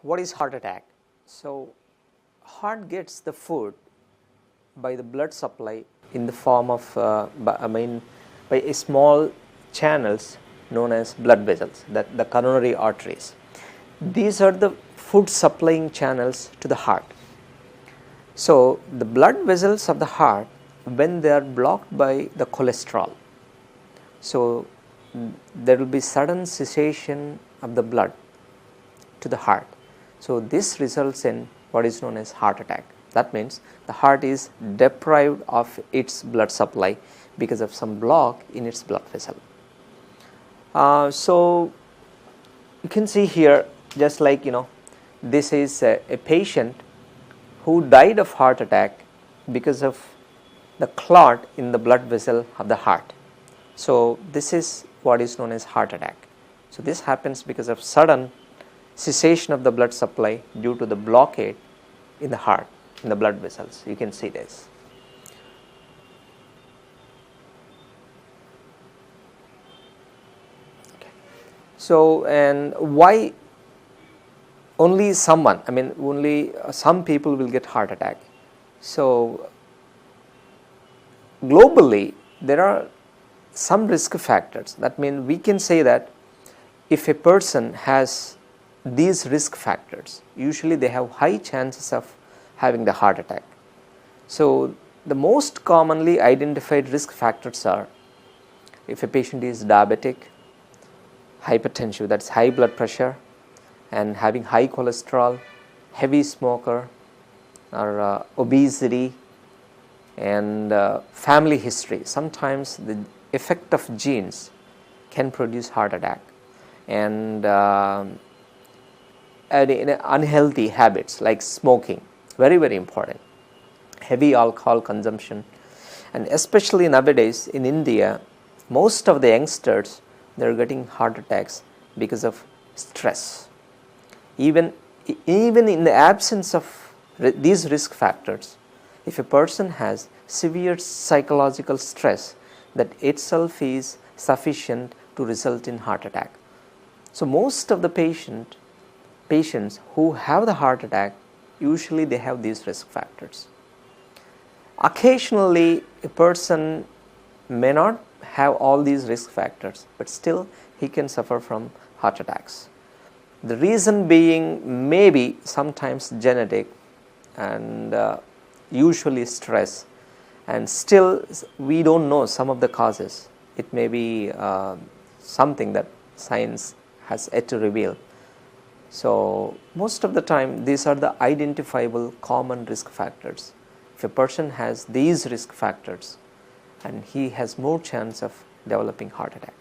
What is heart attack? So, heart gets the food by the blood supply in the form of, by a small channels known as blood vessels, that the coronary arteries. These are the food supplying channels to the heart. So, the blood vessels of the heart, when they are blocked by the cholesterol, so there will be sudden cessation of the blood to the heart. So, this results in what is known as heart attack. That means the heart is deprived of its blood supply because of some block in its blood vessel. So, you can see here, just like this is a patient who died of heart attack because of the clot in the blood vessel of the heart. So, this is what is known as heart attack. So, this happens because of sudden cessation of the blood supply due to the blockade in the heart, in the blood vessels. You can see this. Okay. So, and why only someone, only some people will get heart attack. So, globally there are some risk factors. That means we can say that if a person has these risk factors, usually they have high chances of having the heart attack. So, the most commonly identified risk factors are if a patient is diabetic, hypertensive, that is high blood pressure, and having high cholesterol, heavy smoker, or obesity, and family history. Sometimes the effect of genes can produce heart attack, and unhealthy habits like smoking, very important, heavy alcohol consumption, and especially nowadays in India, most of the youngsters, they are getting heart attacks because of stress. Even in the absence of these risk factors, if a person has severe psychological stress, that itself is sufficient to result in heart attack. So, most of the patients who have the heart attack, usually they have these risk factors. Occasionally a person may not have all these risk factors, but still he can suffer from heart attacks. The reason being maybe sometimes genetic, and usually stress, and still we don't know some of the causes. It may be something that science has yet to reveal. So, most of the time these are the identifiable common risk factors. If a person has these risk factors, and he has more chance of developing heart attack.